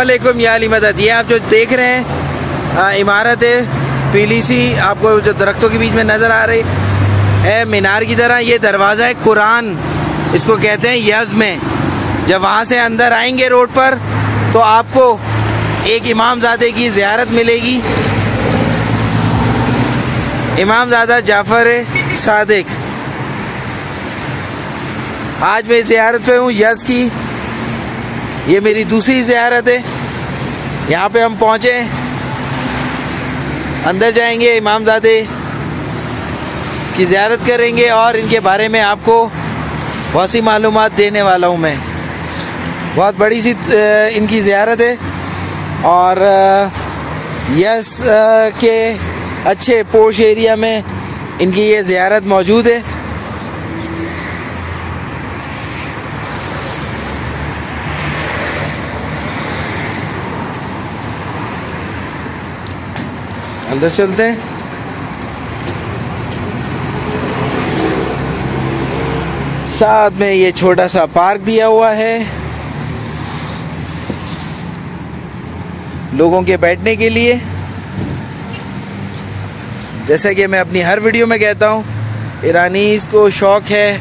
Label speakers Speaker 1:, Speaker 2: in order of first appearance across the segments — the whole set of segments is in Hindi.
Speaker 1: अस्सलामुअलैकुम या अली मदद। ये आप जो देख रहे हैं इमारत है पीली सी, आपको जो दरख्तों के बीच में नज़र आ रही है मीनार की तरह। ये दरवाज़ा है कुरान, इसको कहते हैं यज़ में। जब वहाँ से अंदर आएंगे रोड पर तो आपको एक इमामजादे की ज़ियारत मिलेगी, इमामजादा जाफ़र सादिक। आज मैं ज़ियारत पे हूँ यज़ की, ये मेरी दूसरी ज़ियारत है। यहाँ पे हम पहुँचे, अंदर जाएंगे, इमामजादे की ज़ियारत करेंगे और इनके बारे में आपको बहुत सी मालूमात देने वाला हूँ मैं। बहुत बड़ी सी इनकी ज़ियारत है और यस के अच्छे पोश एरिया में इनकी ये ज़ियारत मौजूद है। अंदर चलते हैं। साथ में ये छोटा सा पार्क दिया हुआ है लोगों के बैठने के लिए। जैसा कि मैं अपनी हर वीडियो में कहता हूँ, ईरानीज़ को शौक़ है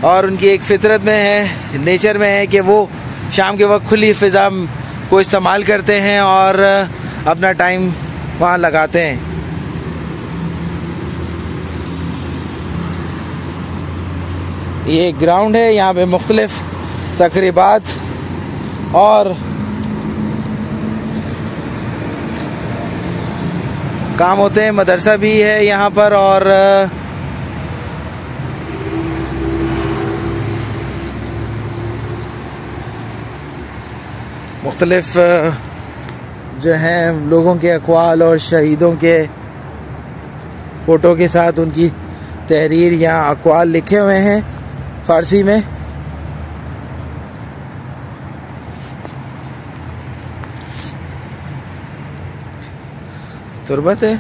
Speaker 1: और उनकी एक फितरत में है, नेचर में है कि वो शाम के वक्त खुली फ़िज़ा को इस्तेमाल करते हैं और अपना टाइम वहाँ लगाते हैं। ये एक ग्राउंड है, यहाँ पे मुख्तलिफ तकरीबात और काम होते हैं। मदरसा भी है यहाँ पर और मुख्तलिफ जो हैं लोगों के अक़वाल और शहीदों के फ़ोटो के साथ उनकी तहरीर या अक़वाल लिखे हुए हैं फ़ारसी में। तुरबत है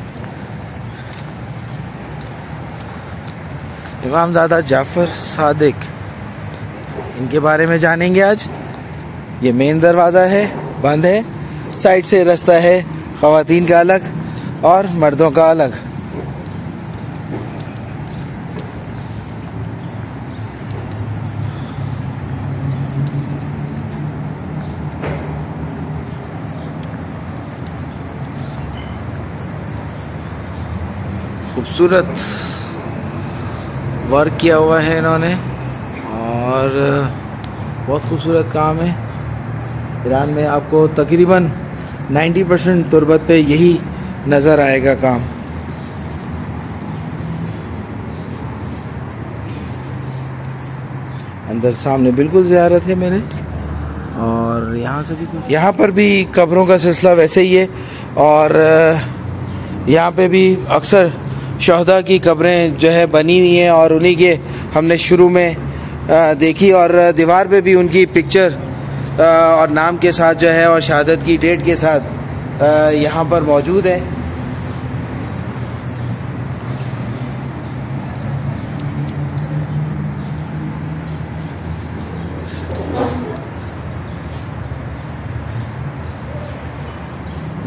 Speaker 1: इमामजादा जाफ़र सादिक, इनके बारे में जानेंगे आज। ये मेन दरवाज़ा है, बंद है। साइड से रास्ता है ख़वातीन का अलग और मर्दों का अलग। खूबसूरत वर्क किया हुआ है इन्होंने और बहुत खूबसूरत काम है। ईरान में आपको तकरीबन 90% तुरबत पे यही नज़र आएगा काम। अंदर सामने बिल्कुल ज़ियारत है मेरे, और यहाँ से भी यहाँ पर भी कब्रों का सिलसिला वैसे ही है और यहाँ पे भी अक्सर शहदा की कब्रें जो है बनी हुई हैं और उन्हीं के हमने शुरू में देखी और दीवार पे भी उनकी पिक्चर और नाम के साथ जो है और शहादत की डेट के साथ यहाँ पर मौजूद है।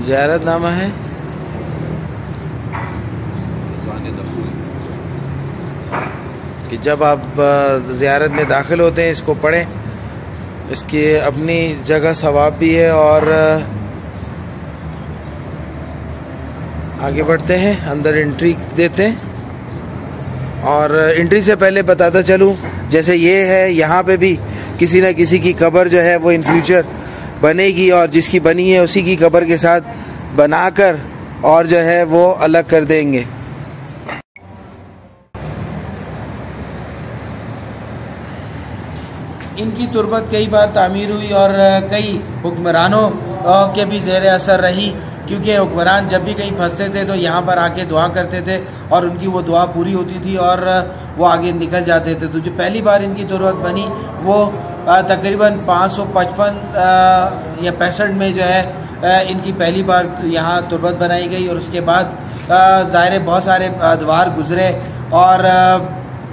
Speaker 1: ज़ियारतनामा है, कि जब आप ज़ियारत में दाखिल होते हैं इसको पढ़ें। इसकी अपनी जगह सवाब भी है और आगे बढ़ते हैं, अंदर एंट्री देते हैं। और एंट्री से पहले बताता चलूँ, जैसे ये है यहाँ पे भी किसी न किसी की कब्र जो है वो इन फ्यूचर बनेगी और जिसकी बनी है उसी की कब्र के साथ बनाकर और जो है वो अलग कर देंगे। इनकी तुरबत कई बार तामीर हुई और कई हुक्मरानों के भी ज़ेर असर रही, क्योंकि हुक्मरान जब भी कहीं फंसते थे तो यहाँ पर आके दुआ करते थे और उनकी वो दुआ पूरी होती थी और वो आगे निकल जाते थे। तो जो पहली बार इनकी तुरबत बनी वो तकरीबन 555 या 65 में जो है इनकी पहली बार यहाँ तुरबत बनाई गई और उसके बाद ज़ाहिर बहुत सारे अदवार गुजरे और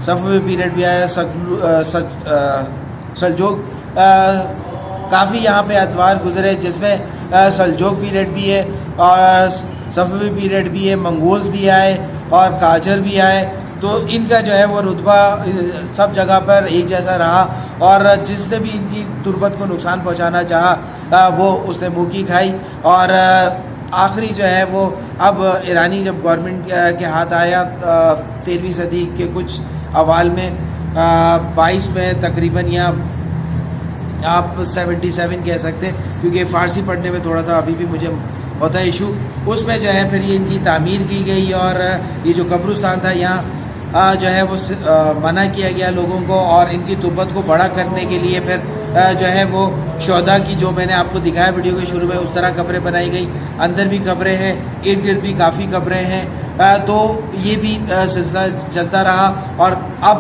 Speaker 1: सफ़वी पीरियड भी आया, सल्जूक काफ़ी यहाँ पे अतवार गुजरे, जिसमें सल्जोक पीरियड भी है और सफ़वी पीरियड भी है, मंगोल्स भी आए और काजर भी आए। तो इनका जो है वो रुतबा सब जगह पर एक जैसा रहा और जिसने भी इनकी तुरबत को नुकसान पहुंचाना चाहा वो उसने मुँह की खाई। और आखिरी जो है वो अब ईरानी जब गवर्नमेंट के हाथ आया 13वीं सदी के कुछ अवाल में 22 में तकरीबन, या आप 77 कह सकते हैं क्योंकि फ़ारसी पढ़ने में थोड़ा सा अभी भी मुझे होता है इशू। उसमें जो है फिर ये इनकी तामीर की गई और ये जो कब्रिस्तान था यहाँ जो है वो मना किया गया लोगों को, और इनकी तुरबत को बड़ा करने के लिए फिर जो है वो शोहदा की, जो मैंने आपको दिखाया वीडियो के शुरू में, उस तरह कब्रें बनाई गई। अंदर भी कब्रें हैं, इर्द गिर्द भी काफ़ी कब्रें हैं। तो ये भी सिलसिला चलता रहा और अब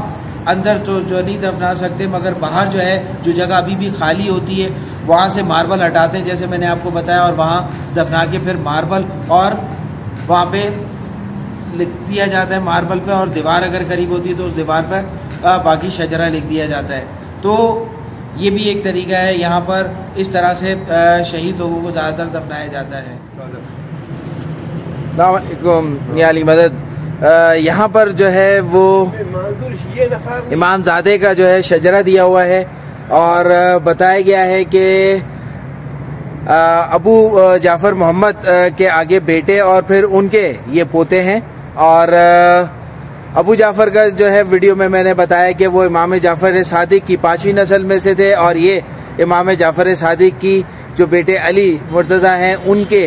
Speaker 1: अंदर तो जो नहीं दफना सकते, मगर बाहर जो है जो जगह अभी भी खाली होती है वहाँ से मार्बल हटाते हैं जैसे मैंने आपको बताया, और वहाँ दफना के फिर मार्बल और वहाँ पे लिख दिया जाता है मार्बल पे, और दीवार अगर करीब होती है तो उस दीवार पर बाकी शजरा लिख दिया जाता है। तो ये भी एक तरीका है, यहाँ पर इस तरह से शहीद लोगों को ज़्यादातर दफनाया जाता है। या अली मदद, यहाँ पर जो है वो इमामजादे का जो है शजरा दिया हुआ है और बताया गया है कि अबू जाफ़र मोहम्मद के आगे बेटे और फिर उनके ये पोते हैं। और अबू जाफ़र का जो है वीडियो में मैंने बताया कि वो इमाम जाफ़र सादिक की 5वीं नस्ल में से थे, और ये इमाम जाफ़र सादिक की जो बेटे अली मुर्तज़ा हैं उनके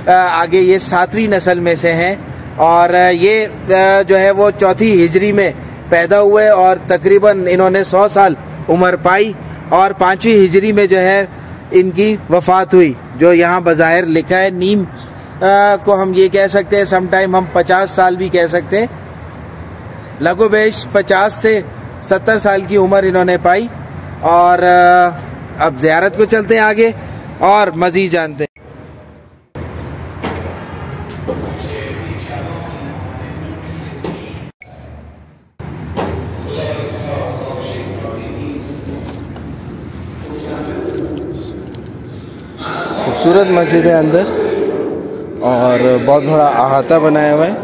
Speaker 1: आगे ये 7वीं नस्ल में से हैं। और ये जो है वो 4वीं हिजरी में पैदा हुए और तकरीबन इन्होंने 100 साल उम्र पाई, और 5वीं हिजरी में जो है इनकी वफ़ात हुई, जो यहाँ बज़ाहिर लिखा है। नीम को हम ये कह सकते हैं, समटाइम हम 50 साल भी कह सकते हैं। लगोबेश 50 से 70 साल की उम्र इन्होंने पाई। और अब ज़ियारत को चलते हैं आगे और मज़ीद जानते हैं। खूबसूरत मस्जिद है अंदर और बहुत बड़ा अहाता बनाया हुआ है।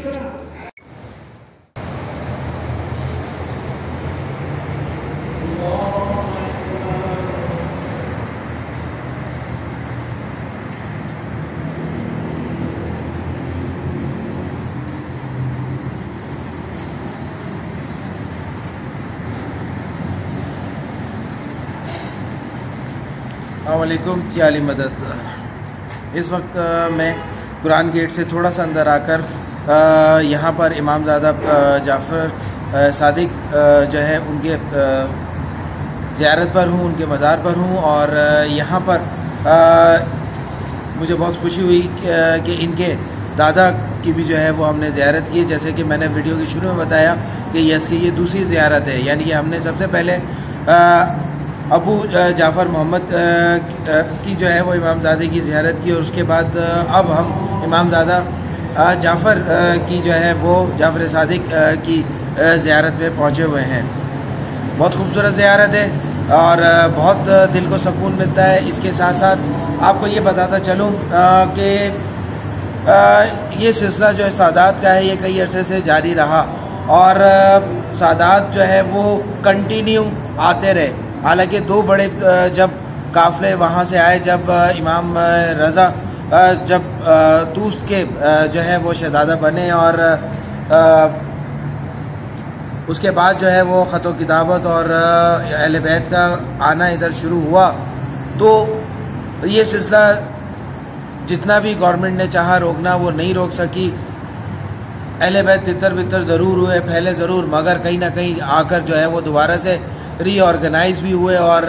Speaker 1: अस्सलामुअलैकुम जी आली मदद। इस वक्त मैं कुरान गेट से थोड़ा सा अंदर आकर यहाँ पर इमामज़ादा जाफ़र सादिक जो है उनके ज़ियारत पर हूँ, उनके मज़ार पर हूँ। और यहाँ पर मुझे बहुत खुशी हुई कि इनके दादा की भी जो है वो हमने ज़ियारत की। जैसे कि मैंने वीडियो के शुरू में बताया कि ये दूसरी ज़ियारत है, यानी कि हमने सबसे पहले अबू जाफ़र मोहम्मद की जो है वो इमामज़ादे की ज़ियारत की, और उसके बाद अब हम इमामज़ादा जाफ़र की जो है वो जाफ़र सादिक की ज़ियारत पे पहुँचे हुए हैं। बहुत खूबसूरत ज़ियारत है और बहुत दिल को सुकून मिलता है। इसके साथ साथ आपको ये बताता चलूँ कि ये सिलसिला जो है सादात का है, ये कई अरसे से जारी रहा और सादात जो है वो कंटिन्यू आते रहे। हालांकि दो बड़े जब काफ़िले वहाँ से आए, जब इमाम रज़ा जब तूस के जो है वो शहज़ादा बने और उसके बाद जो है वो ख़त व किताबत और अहले बैत का आना इधर शुरू हुआ, तो ये सिलसिला जितना भी गवर्नमेंट ने चाहा रोकना वो नहीं रोक सकी। अहले बैत तितर बितर ज़रूर हुए, फैले ज़रूर, मगर कहीं ना कहीं आकर जो है वो दोबारा से रीऑर्गेनाइज भी हुए और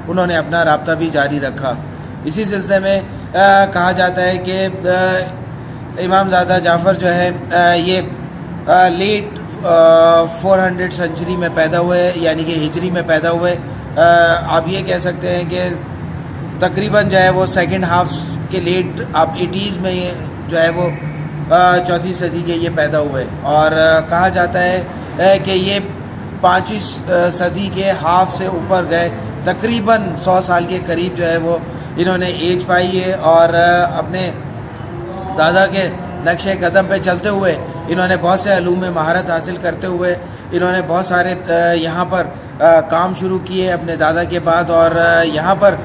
Speaker 1: उन्होंने अपना राब्ता भी जारी रखा। इसी सिलसिले में कहा जाता है कि इमामज़ादा जाफ़र जो है ये लेट 400 सेंचुरी में पैदा हुए, यानी कि हिजरी में पैदा हुए। आप ये कह सकते हैं कि तकरीबन जो है वो सेकंड हाफ के लेट आप 80s में जो है वो चौथी सदी के ये पैदा हुए। और कहा जाता है कि ये 5वीं सदी के हाफ से ऊपर गए, तकरीबन 100 साल के करीब जो है वो इन्होंने एज पाई है। और अपने दादा के नक्शे कदम पे चलते हुए इन्होंने बहुत से अलूम में महारत हासिल करते हुए इन्होंने बहुत सारे यहाँ पर काम शुरू किए अपने दादा के बाद, और यहाँ पर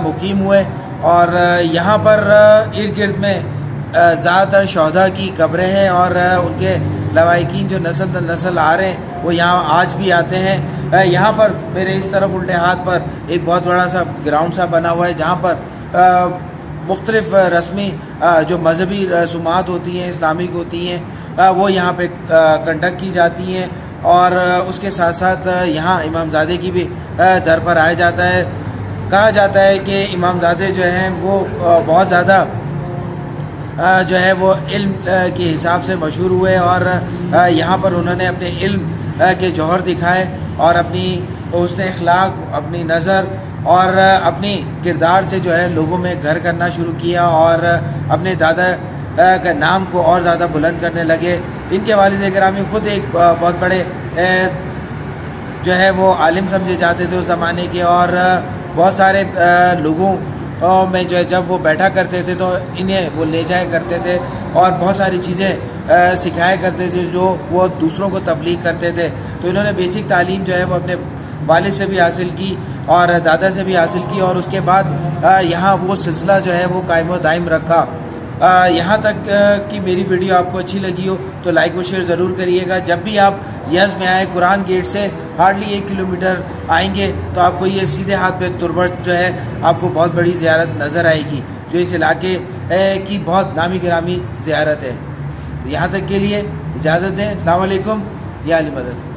Speaker 1: मुकीम हुए। और यहाँ पर इर्द गिर्द में ज़्यादातर शोहदा की कब्रें हैं और उनके लवाइकीन जो नस्ल दर नस्ल आ रहे हैं वो यहाँ आज भी आते हैं। यहाँ पर मेरे इस तरफ उल्टे हाथ पर एक बहुत बड़ा सा ग्राउंड सा बना हुआ है, जहाँ पर मुख्तलिफ रस्मी जो मजहबी रसूमात होती हैं, इस्लामिक होती हैं, वो यहाँ पे कंडक्ट की जाती हैं। और उसके साथ साथ यहाँ इमामज़ादे की भी दर पर आया जाता है। कहा जाता है कि इमामज़ादे जो हैं वो बहुत ज़्यादा जो है वो इल्म के हिसाब से मशहूर हुए और यहाँ पर उन्होंने अपने इल्म के जौहर दिखाए और अपनी हुस्न अखलाक, अपनी नज़र और अपनी किरदार से जो है लोगों में घर करना शुरू किया और अपने दादा का नाम को और ज़्यादा बुलंद करने लगे। इनके वालिद गिरामी खुद एक बहुत बड़े जो है वो आलिम समझे जाते थे उस ज़माने के, और बहुत सारे लोगों में जो है जब वो बैठा करते थे तो इन्हें वो ले जाया करते थे और बहुत सारी चीज़ें सिखाया करते थे जो वो दूसरों को तबलीग करते थे। तो इन्होंने बेसिक तालीम जो है वो अपने वालिद से भी हासिल की और दादा से भी हासिल की, और उसके बाद यहाँ वो सिलसिला जो है वो कायम व दायम रखा। यहाँ तक कि मेरी वीडियो आपको अच्छी लगी हो तो लाइक और शेयर ज़रूर करिएगा। जब भी आप यज़ में आए, कुरान गेट से हार्डली 1 किलोमीटर आएंगे तो आपको ये सीधे हाथ पे तुरबत जो है आपको बहुत बड़ी ज़ियारत नज़र आएगी, जो इस इलाके की बहुत नामी गिरामी ज़ियारत है। तो यहाँ तक के लिए इजाज़त दें। अस्सलाम वालेकुम, या अली मदद।